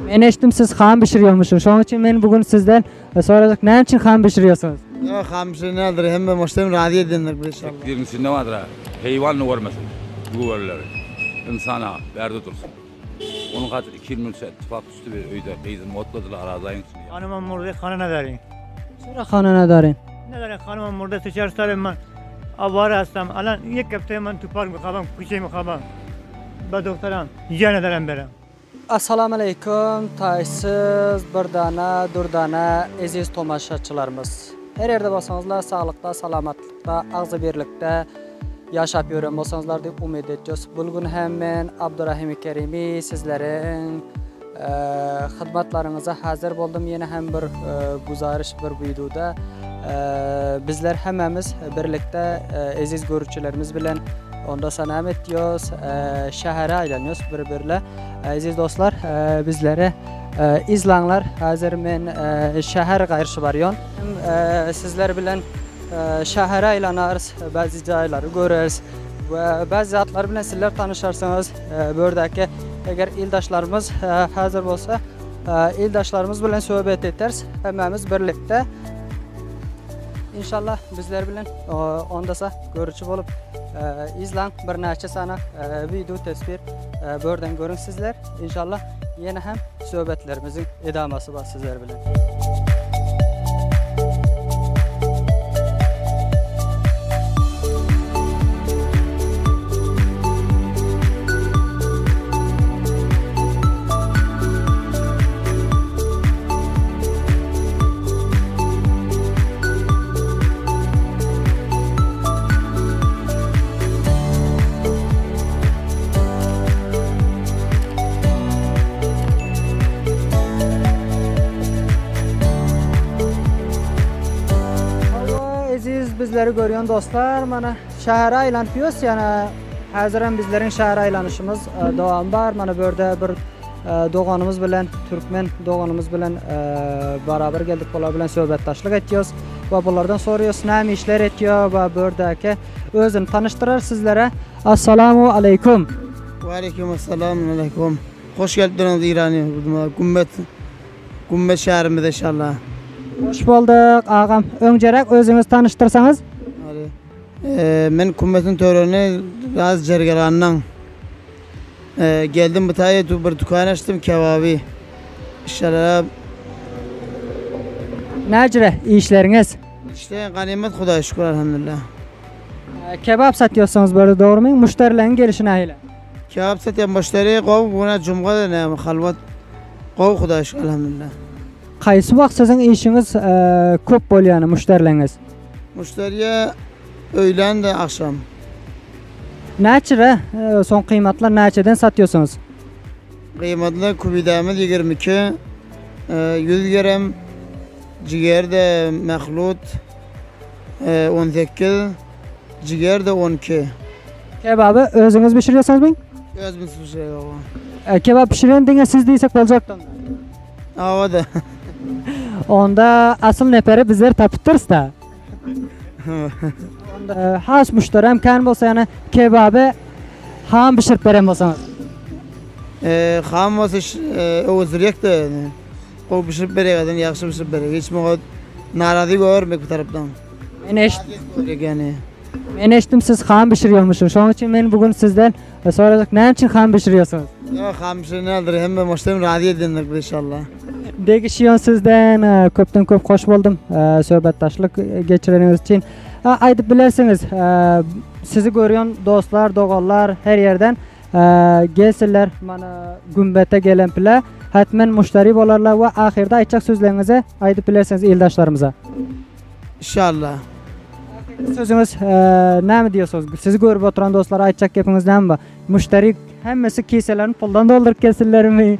Men eşitdim siz ham pişiriyormuşsunuz. Şoň üçin men bugün sizden soracak, näme için ham pişiriyorsunuz? Ya hamşire nedir? Hem de başlayım radyo edinler inşallah. Birinin içinde vardır ha. Hayvanını görmesin. Güverleri. İnsana verdi dursun. Onun hatır 2 yıl ittifak üstü bir öyde kıyızın mutladılar arazayın üstüne. Hanımım burada kanına darin. Sonra hanana darin. Ne darin hanımım burada sıçar sarım ben. Avar hastam. Alan ilk kaptayım ben tupar mı kabam, kuşay mı kabam. Ba doktoram, yiyene darin berem. Assalamu alaykum. Taýsyz, birdana, durdana aziz tomaşaçylarymyz. Her ýerde bolsaňyzlar saglyqda, salamatlykda, agzy birlikde yaşap ýören bolsaňyzlar diýip umyt etjek. Bugün hem men Abdurrahim Kerimi sizleriň hyzmatlaryňyza hazır boldum. Ýene hem bir guzarış bir videoda bizler hemmemiz birlikde aziz görüçilerimiz bilen onda sanam etýüz, şähere aýlanýys bir-birle. Aziz dostlar, bizlere izlanlar. Hazır men şäher gaýrşy barýan. Sizler bilen şähere aýlanarys, bazı jaýlary göreriz we bazı zatlar bilen sizler tanışarsanız bördäki eger ildaşlarymız hazır bolsa ildaşlarymız bilen söhbet ederiz. Hemmemiz birlikde İnşallah bizler bilen ondasa görücü bolup izlan bir näçe sana video tasvir börden görün sizler. İnşallah yine hem söhbetlerimizin edaması var sizler bilen. Bizleri görýän dostlar, mana şähere aýlanypýys, ýani häzirem bizleriň şähere aýlanışymız dowam bar. Mana börde bir doganymyz bilen, türkmen doganymyz bilen baraber geldik, bolar bilen söhbetdaşlyk etýüz we bulardan soraýys näme işler etýär we bördäki özüni tanıştyrar sizlere. Assalamu alaykum. Ve aleykümselam aleyküm. Hoş geldiniz İran'a. Gummet şäherimize inşallah. Hoş bulduk ağam. Öňgerek özüňizi tanıştyrsaňyz. Men kummetin töreni raz jergerandan geldim bu taýy bir dükän açdym kebaby. İnşallah. Näjire işleriňiz? İşte ganimet Hudaýa şükür elhamdülillah. Kebap satıyorsunuz böyle doğru mu? Müşterilerin gelişine aile. Kebap satyan müşteri gow buna jumga da näme halwat gow Hudaýa şükür elhamdülillah. Qaysı wagt siziň işiňiz köp bolýany müşterileriniz? Müşteriye öýlen de akşam. Näçire son kıymatlar näçeden satıyorsunuz? Kıymatlı kubidamız 22, 100 gram, ciğer de mehlut 18, ciğer de 12. Kebabı özüňiz pişiriyorsunuz mu? Özümüz pişiriyor. Kebap pişiren diňe siz diýsek boljakdy. Awa da. Onda asıl neperi bizler tapypdyrys da. Onda has müşterem kan bolsa ýany kebabı ham pişirip berem bolsaňyz. Ham bolsa özürek de. O pişirip berýärden ýaxşy pişirip berýär. Hiç moňa narazy görmek bu tarapdan. Men eşitdim siz ham pişiriyormuşsunuz. Şoň üçin men bugün sizden soracak, näme için ham pişiriyorsunuz? Ya hamşire nedir? Hem de başlayım radyo edinler inşallah. Degişiyon sizden köpten köp hoş buldum. Söhbetdaşlyk geçireniz için. Aýdyp bilersiňiz, sizi görýän dostlar, dogallar her yerden gelsinler mana gümbete gelen pile. Hatmen müşteri bolarlar we ahirde aýtjak sözleriňizi aýdyp bilersiňiz ildaşlarymyza. İnşallah. Sözüňiz näme diýersiňiz? Sizi görüp oturan dostlar aýtjak gepiňiz näme? Müşteri hemmesi kiselerini puldan doldurup gelsinlermi?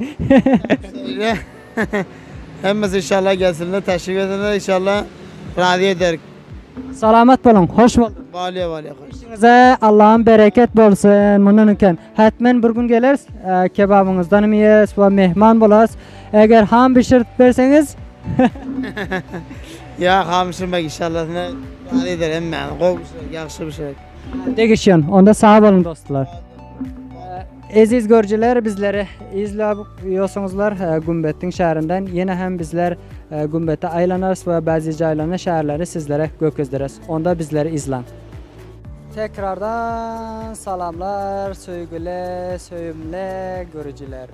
Hemmesi inşallah gelsinler, teşvik edenler inşallah radyo eder. Salamat bolun, hoş bulduk. Valiye. İşinize Allah'ın bereket bolsun. Bundan öken hatmen bir gün geleriz, kebabınızdan yiyes ve mehman bolas. Eğer ham pişirip berseniz ya ham pişirmek inşallah ne radyo eder hemen. Yaxşı bir şey. Degişiyon, onda sağ olun dostlar. Aziz görücüler, bizleri izliyorsunuzlar Gumbet'in şehrinden. Yine hem bizler Gumbet'e aylanırız ve bazı caylanan şehirleri sizlere gökyüzleriz. Onda bizleri izlen. Tekrardan salamlar, sevgili, sevimli görücüler.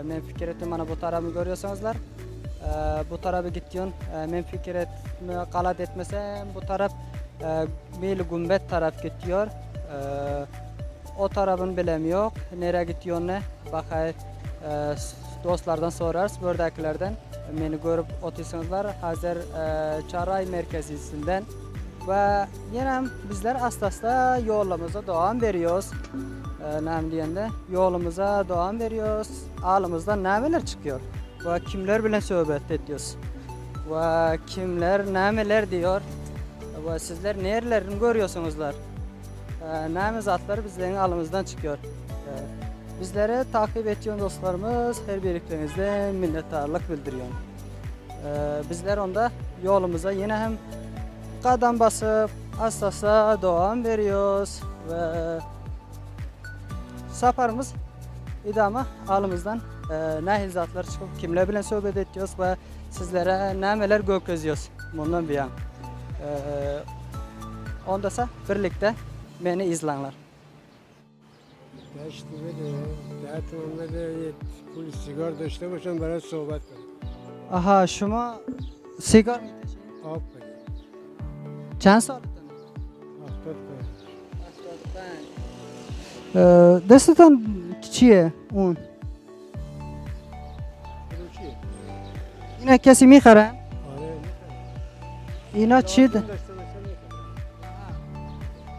Men fikir ettim, bana bu tarafı görüyorsunuzlar. Bu tarafı gittiyon, men fikir etme, kalat etmesem bu taraf Meyli Gumbet taraf gidiyor. O tarafını bilem yok. Nereye gidiyor ne? Bakay dostlardan sorarız. Buradakilerden beni görüp oturuyorsunuzlar. Hazır Çaray merkezisinden ve yine bizler asla yolumuza devam veriyoruz. Ne diyende yolumuza devam veriyoruz. Ağlımızdan neler çıkıyor ve kimler bile sohbet ediyoruz ve kimler neler diyor ve sizler nerelerini görüyorsunuzlar. Neyimiz zatları bizlerin alımızdan çıkıyor. Bizlere takip ediyor dostlarımız, her birliklerinizde minnettarlık bildiriyor. Bizler onda yolumuza yine hem kadam basıp asla devam veriyoruz ve safarımız idama alımızdan nehil zatlar çıkıp kimler bilen sohbet ediyoruz ve sizlere neler gökyüzüyoruz bundan bir yan. Ondasa birlikte beni izlenler. داشت بده ده تومن بده یه پول سیگار داشته باشم برای صحبت کنم Aha, şuma sigar میکشید؟ آب بده چند سالتونه؟ 75 دستتان چیه اون؟ فروشیه اینا کسی میخره؟ آره می‌خرم. اینا چی؟ لازم داشته باشم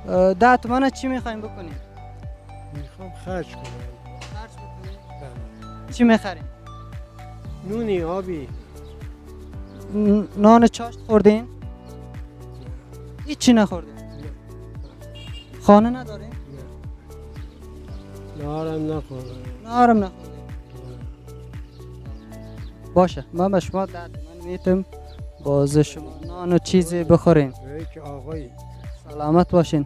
می‌خرم. 10 تومن چی میخواین بکنین؟ میخوام خرج کنم خرج بکنین؟ بله. چی میخرین؟ نونی آبی نان چاشت خوردین؟ هیچی نخوردین؟ خانه ندارین؟ نهارم نخوردم نهارم نخوردین؟ باشه من به شما 10 تومن میتم باز شما نان و چیزی بخورین. توی که آقایی سلامت باشین.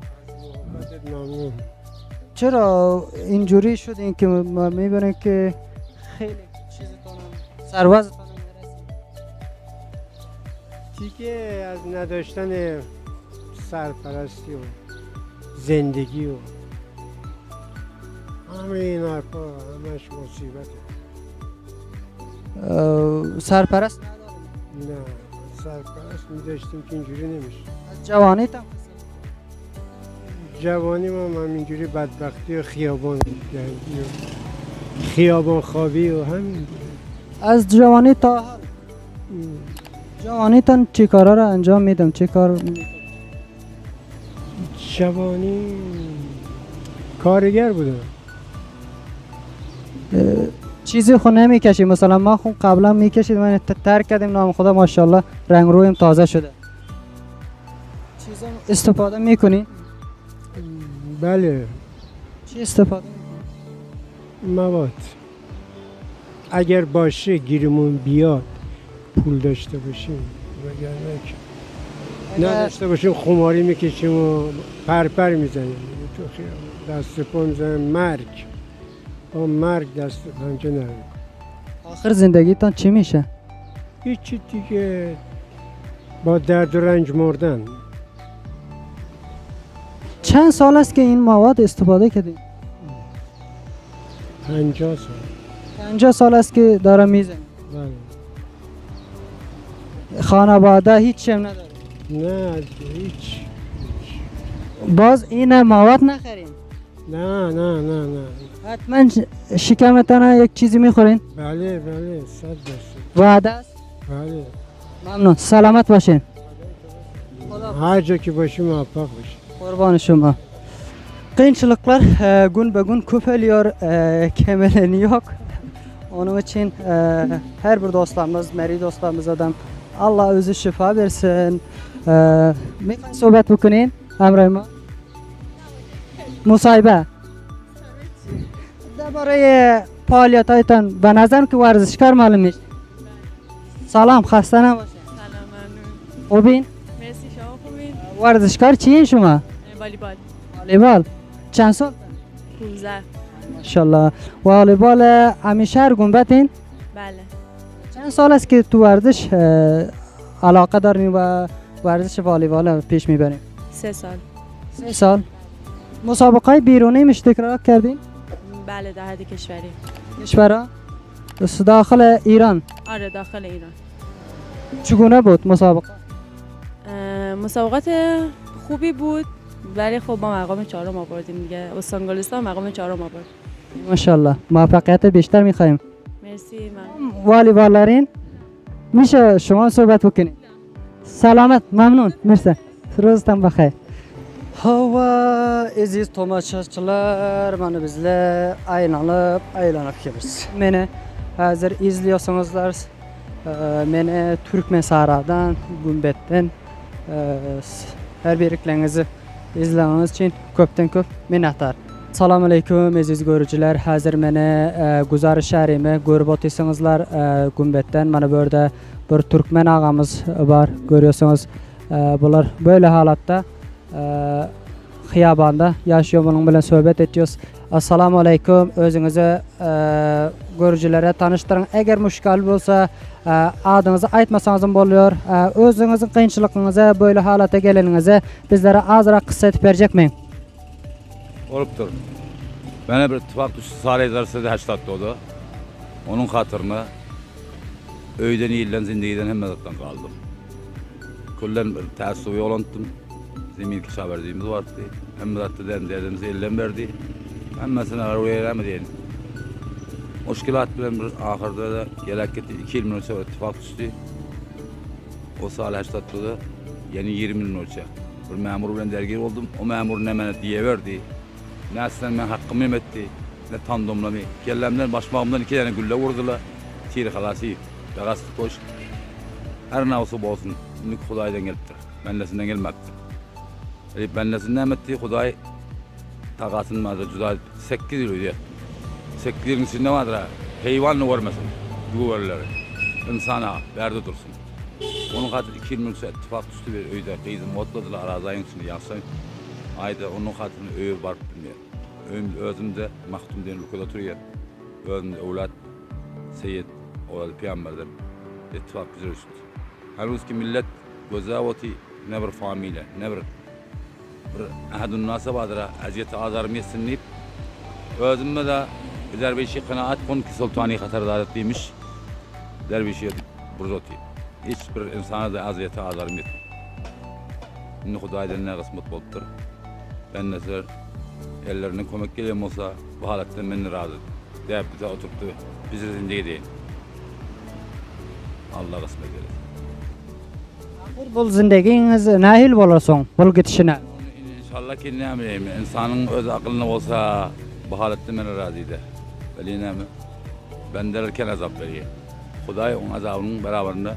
محبتت ممنون چرا اینجوری شدین که ما میبینیم که خیلی چیزتون سروازتون میرسید؟ دیگه از نداشتن سرپرستی و زندگی و همه این حرفا همش مصیبته سرپرست نداریم. نه سرپرست می‌داشتیم که اینجوری نمیشه از جوانیتم جوانی ما همینجوری بدبختی و خیابان خیابان خوابی و همین از جوانی تا حال جوانیتان چی کارا را انجام میدم؟ چی کار می‌کنی؟ جوانی کارگر بودم چیزی خود نمیکشی؟ مثلا ما خون قبلا میکشید من ترک کردیم نام خدا ماشاءالله رنگ رویم تازه شده. چیزا استفاده میکنی؟ بله چی استفاده میکنی؟ مواد اگر باشه گیرمون بیاد پول داشته باشیم وگرنه که نداشته باشیم خماری میکشیم و پرپر میزنیم تو خیابون دست پا میزنیم مرگ با مرگ دست پنجه نرم آخر زندگیتان چی میشه؟ هیچی دیگه با درد و رنج مردن چند سال است که این مواد استفاده کردی؟ 50 سال 50 سال است که داره میزنی. بله خانواده هیچ هم نداره. نه هیچ باز این مواد نخرین. نه نه نه نه حتما شکمتان یک چیزی میخورین. بله بله 100% وعده است. بله ممنون. سلامت باشین. her جا که باشیم موفق باشیم Qurban şuma. Qiyinchiliklar gün be gün köpeliyor, kemeleni yok. Onun için her bir dostlarımız, meri dostlarımızdan Allah özü şifa versin. میخواین صحبت بکنین همراه ما مصاحبه درباره فعالیت‌هایتان به نظرم که ورزشکار معلوم میشه. سلام خسته نباشید. سلام ممنون خوبین؟ مرسی شما خوبین؟ ورزشکار چیین شما؟ والیبال والیبال. چند سال؟ 15 ماشاءالله والیبال همیشه هر گنبتین بله. چند سال است که تو ورزش علاقه دارین و ورزش والیبال پیش میبرین 3 سال. 3 سال مسابقه بیرونی اشتراک کردین بله در حد کشوری. کشورها داخل ایران آره داخل ایران. چگونه بود مسابقه مسابقات خوبی بود ولی خب ما مقام 4 آوردیم دیگه. استان گلستان مقام 4 آورد. ماشاءالله موفقیت بیشتر میخوایم مرسی من. والیبالرین میشه شما صحبت بکنید سلامت ممنون مرسی روزتان بخیر Hava aziz tomaşaçılar, bana bizle aylanıp geliriz. Beni hazır izliyorsunuzlar. Beni Türkmen Saray'dan, Gumbet'ten her birliklerinizi izlemeniz için köp minnettar. Assalamu alaikum aziz görücüler. Hazır meni Guzarı şehrimi görüp otursanızlar Gumbet'ten. Bana burada bir Türkmen ağamız var görüyorsunuz. Bunlar böyle halatta xiyabanda yaşıyor bunun bilen sohbet ediyoruz. Assalamu alaikum özünüzü görücülere tanıştırın. Eğer müşkil olsa adınızı aytmasanız boluyor. Özünüzün kıyınçılıkınıza böyle halata geleninize bizlere azırak kısa etip verecek miyim? Olupdur. Bana bir ittifak düştü saraylarsa da 80 oldu. Onun hatırına öyden iyilden zindagiden hemmedattan kaldım. Kullen bir teessübi olandım. Zemin kişi verdiğimiz vardı. Hemmedatta derdimizi elden verdi. Hemmesine araya diyelim. Muşkilat bilen bir ahırda da gelaketi 2 yıl önce ittifak düştü. O sal 80'da yeni 20 yıl önce bir memur bilen dergir oldum. O memur ne bana diye verdi. Ne aslında ben hakkımı yemetti. Ne tanıdımlamı. Kellemden başmağımdan 2 tane gülle vurdular. Tiri halası. Beğaz koş. Her ne olsa olsun. Şimdi Kuday'dan geliptir. Bendesinden gelmektir. Bendesinden etti. Kuday takasının madde cüda 8 yıl ödüyor. 8 yılın içinde vardır ha. Heyvanla görmesin. Güverleri. İnsana verdi dursun. Onun hatırı 2 yıl önce ittifak düştü bir öyde. Kıyızım otladılar arazayın içinde yansayın. Ayda onun hatırını öğür barıp bilmiyor. Özümde mahtum denen ülkede oturuyor. Özümde evlat Seyyid oğlu Peygamber'den ittifak güzel üstü. Halbuki millet gözavati ne bir familya, ne bir ahadun nasa badıra aziyeti azarım yesin deyip özümde de dervişi kanaat kon ki sultani hatırdaret demiş. Dervişi burzoti. Hiçbir insana da aziyeti azarım yesin. Şimdi Kuday'dan ne kısmet boluptur. Ben nezer ellerine kömek geleyim olsa bu halatten beni razı deyip bize oturttu. Bizi zindagi deyin. Allah kısmet eylesin. Bu zindaginiz nahil bolarsoň, bul gitişine. İnşallah ki ne bileyim, insanın öz aklına olsa bu halatten beni razı eder. Öyle mi? Ben derken azap veriyor. Kuday onun azabının beraberinde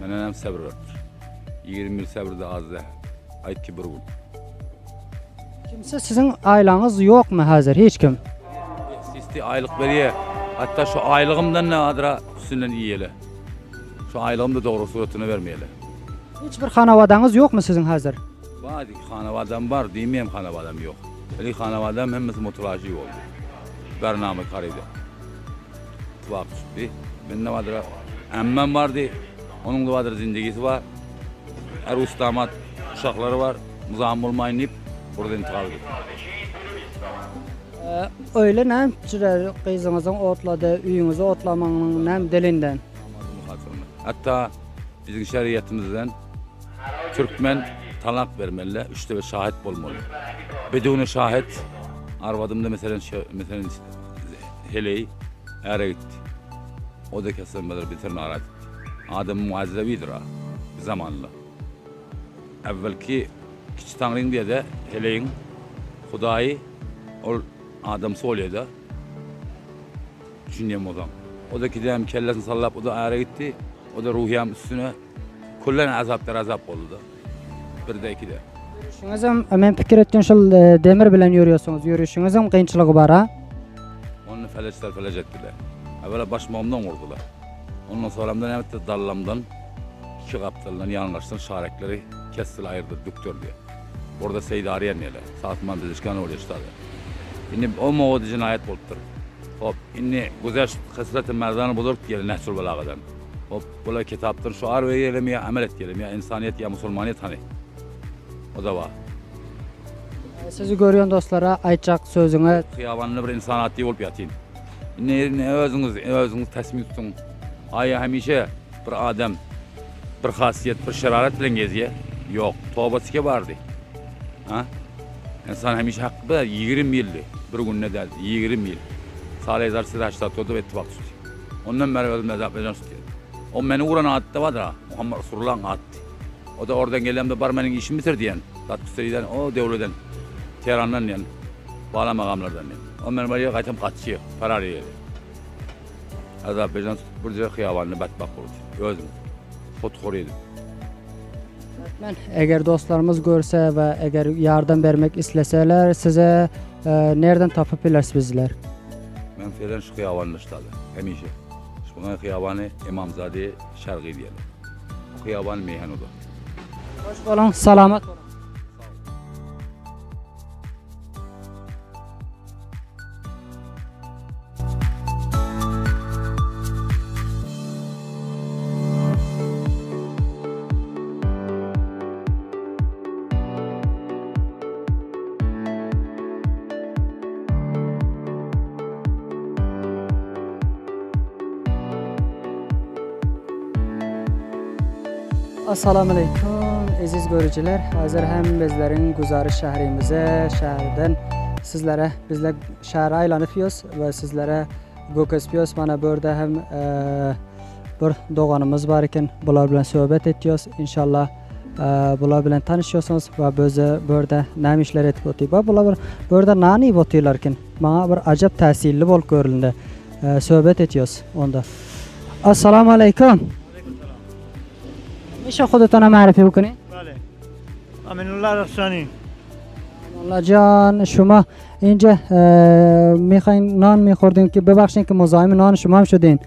bana hem sabır verir. 20 yıl sabır da az da. Ayet ki bir gün. Kimse sizin aileniz yok mu hazır hiç kim? Sisti aylık veriyor. Hatta şu aylığımdan ne adra üstünden iyiyeli. Şu aylığım da doğru suratını vermeyeli. Hiçbir hanavadanız yok mu sizin hazır? Var hanavadam var, demeyeyim hanavadam yok. Eli hanavadam hemmesi motorajı oldu. Bername karıydı. Tıvak düştü. Ben ne vardır? Emmem vardı. Onun da vardır zindagisi var. Er ustamat uşakları var. Muzam olmayın deyip burada intikal etti. Öyle nem kızınızın otladı, üyünüzü otlamanın nem dilinden. Hatta bizim şeriatimizden Türkmen talak vermeliler, 3'te 5 şahit olmalı. Beduni şahit, arvadımda mesela heleyi ere gitti. O da kesilmeler bitirin arat. Adam muazzevidir ha, bir zamanla. Evvelki Kiçi Tanrı'nın diye de heleyin Kudayı o adam söylüyor da düşünüyorum o zaman. O da ki hem kellesini sallap o da ere gitti. O da ruhiyam üstüne kullen azap oldu da. Bir de iki de. Yürüyüşünüzüm, men fikir ettiğim şol demir bilen yürüyorsunuz. Yürüyüşünüzüm kıyınçılığı var ha? Onu felç ettiler. Evvela başmağımdan vurdular. Ondan sonra hem de dallamdan 2 kaptalından yanlaştın şarekleri kestiler ayırdı doktor diye. Orada Seydi Ariyen neyle. Saatman bizişkan oluyor işte. Şimdi o mağdur cinayet oluptur. Hop, şimdi güzel kısreti merdanı bulur ki nehsul balağadan. Hop, böyle kitaptır şu ar ve yerim ya amel et yerim ya insaniyet ya musulmaniyet hani. O da var. Sizi görüyorsun dostlara aytacak sözüne Kıyavanlı bir insan atı olup yatayım. Ne özünüz teslim tutun. Ay hemişe bir adam, bir hasiyet, bir şeraret bilen geziye. Yok, tövbesi vardı. Ha? İnsan hemişe hakkı 20 yıldı. Bir gün ne derdi? 20 yıl. Salih Zarsi'de 84'de ve ittifak tutuyor. Ondan beri özüm mezap eden tutuyor. O beni uğran adı da vardır ha. Muhammed Resulullah'ın adı. O da oradan gelen de barmenin işini bitir diyen. Tatlısteriden, o devleden. Tehran'dan yani. Bağla makamlardan yani. O benim buraya kayıtım kaçıyor. Parar yeri. Azap eden tutup buraya kıyavanlı batmak olur. Özüm. Fotoğraf yedim. Ben eğer dostlarımız görse ve eğer yardım vermek isteseler size nereden tapıp bilərsiniz bizler? Ben falan şu kıyavanlı iştadı. Hemişe. Şu kıyavanı İmamzade Şerqi diyelim. O kıyavan meyhan o da. Hoş olun, salamat olun. Assalamu alaikum aziz görücüler. Hazır hem bizlerin Guzarış şehrimize, şehirden sizlere bizler şehre aylanıpıyoruz ve sizlere göküspüyoruz. Bana burada hem bir doğanımız var iken bunlar bilen sohbet ediyoruz. İnşallah bunlar bilen tanışıyorsunuz ve burada ne işler etip otuyor. Bunlar burada nani otuyorlarken bana bir acayip tesirli bol görüldü. Sohbet ediyoruz onda. Assalamu alaikum. میشه خودتون معرفی بکنید؟ بله امین الله رخشانی. الله جان شما اینجا میخواین نان میخوردین که ببخشید که مزاحم نان شما هم شدین.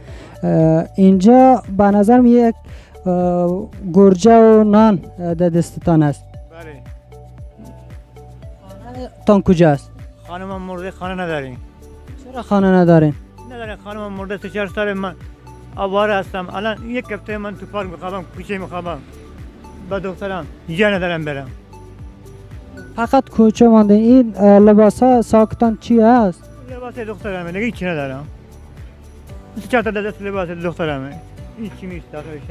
اینجا به نظر می یک گرجه و نان در دستتان است. بله. تان کجاست؟ خانمم مرده خانه نداریم. چرا خانه ندارین؟ نداره خانمم مرده 3-4 سال من آواره هستم. الان یک هفته من تو پارک میخوابم، کوچه میخوابم. با دخترم جا ندارم برم. فقط کوچه ماندین. این لباس ها ساکتان چی است؟ لباس دخترمه، دیگه هیچی ندارم. 3-4 تا دست لباس دخترمه. هیچی نیست داخلش.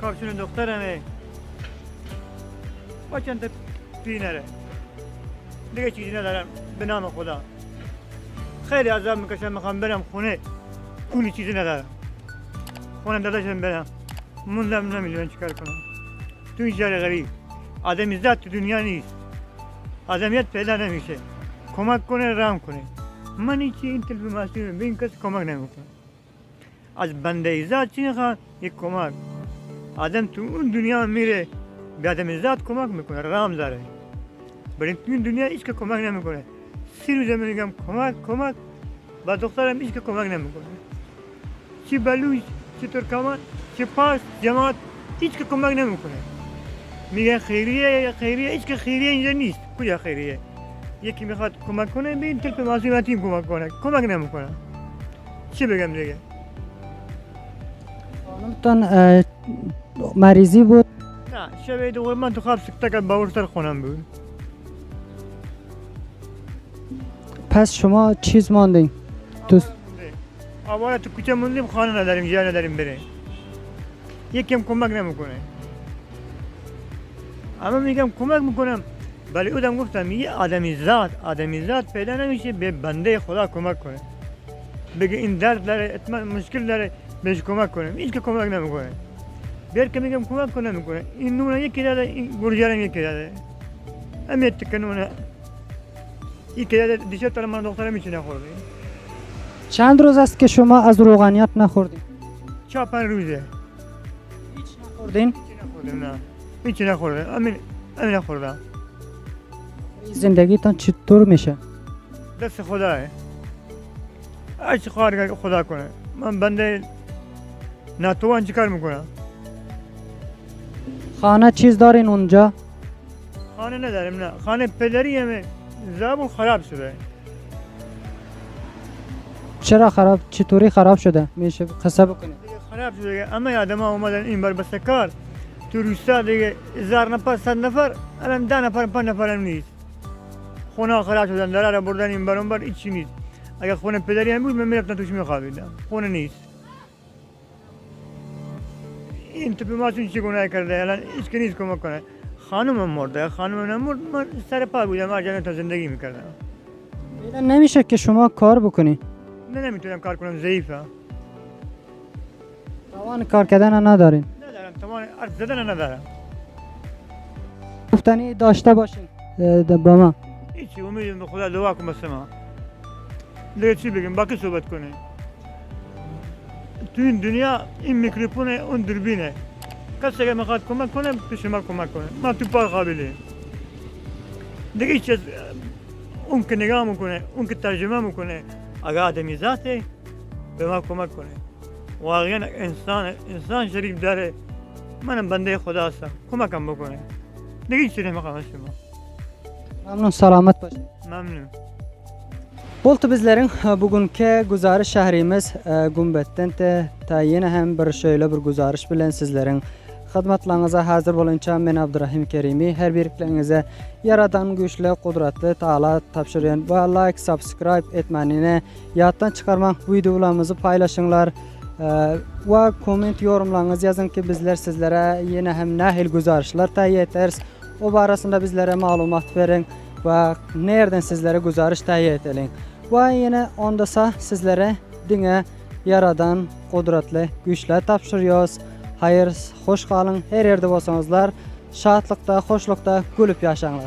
کارشون دخترمه. با چند تا پینره. دیگه چیزی ندارم به نام خدا. خیلی عذاب میکشم میخوام برم خونه. پولی چیزی ندارم. خونه داداشم برم. موندم نمیدونم چیکار کنم. تو این شهر غریب آدمی ذات تو دنیا نیست. آدمیت پیدا نمیشه. کمک کنه رحم کنه. من هیچی این تلفیماسی به این کس کمک نمیکنم. از بنده ذات چی میخواد؟ یک کمک. آدم تو اون دنیا میره به آدم ذات کمک میکنه، رحم داره. برای تو این دنیا هیچ که کمک نمیکنه. 3 روزه میگم کمک با دخترم هیچ که کمک نمیکنه. چی بلوچ، چی ترکمان، چی پارس، جماعت هیچ که کمک نمیکنه. میگن خیریه هیچ که خیریه اینجا نیست. کجا خیریه؟ یکی میخواد کمک کنه به این تلپ معصومتی کمک کنه، کمک نمیکنه. چی بگم دیگه؟ خانمتان مریضی بود؟ نه شب دوم من تو خواب سکته که باور سر خونم بود. پس شما چیز ماندین؟ تو آواره تو کوچه موندیم، خانه نداریم، جا نداریم بریم. یکی هم کمک نمیکنه. اما میگم کمک میکنم. ولی اونم گفتم یه آدمی ذات پیدا نمیشه به بنده خدا کمک کنه. بگه این درد داره، مشکل داره، بهش کمک کنم. هیچ که کمک نمیکنه. بیر که میگم کمک کنه نمیکنه. این نونه یکی داده، این گرجارم یکی داده. امیت تکنونه. یکی داده دیشب تا من دخترم هیچی نخورده. چند روز است که شما از روغنیات نخوردین؟ 4-5 روزه. هیچ نخوردین؟ هیچی نخوردم نه. هیچی نخوردم. امین نخوردم. زندگیتان چطور میشه؟ دست خداه. هر چی خواهد خدا کنه. من بنده ناتوان چیکار میکنم؟ خانه چیز دارین اونجا؟ Hane ne derim ne? Hane pederi yemi zabun harap şude. چرا خراب چطوری خراب شده میشه قصه بکنید Harap şude ama ya adama olmadan in bar basakar. Turista diye zar nafar sad nafar alam da nafar pan nafaram niyiz. Khona harap şude dalara buradan in bar on bar içiniz. Eğer khona pederi yemi بود من میرفتم توش میخوابیدم. خونه نیست. این تو به ما چون چی گناه کرده الان هیچ کی نیست کمک کنه خانمم مرده خانمم نمرد من سر پا بودم هر جا تا زندگی میکردم اینا نمیشه که شما کار بکنی نه نمیتونم کار کنم ضعیفه توان کار کردن ندارین ندارم توان حرف زدن ندارم گفتنی داشته باشین با ما هیچی امیدم به خدا دعا کن بس ما دیگه چی بگم باقی صحبت کنه تو این دنیا این میکروفونه اون دوربینه کسی که میخواد کمک کنه تو شما کمک کنه ما تو پار قابلی دیگه هیچ اون که نگاه میکنه اون که ترجمه میکنه اگه آدمی ذاته به ما کمک کنه واقعا انسان شریف داره منم بنده خدا هستم کمکم بکنه دیگه هیچ نمیخوام از شما ممنون سلامت باشین ممنون Oldu bizlerin bugünkü guzarış şehrimiz Gumbet'ten ta yine hem bir şöyle bir guzarış bilen sizlerin xidmatlarınıza hazır bolunca men Abdurrahim Kerimi her birliklerinize yaradan güçlü kudretli Taala tapşırıyan ve like subscribe etmenini yattan çıkarmak videolarımızı paylaşınlar ve komment yorumlarınızı yazın ki bizler sizlere yine hem nahil guzarışlar tahiyye ederiz. O barasında bizlere malumat verin ve nereden sizlere guzarış tahiyye edelim. Ve yine ondasa sizlere dine yaradan kudretli güçler tapşırıyoruz. Hayır, hoş kalın. Her yerde olsanızlar şadlıkta, hoşlukta gülüp yaşanlar.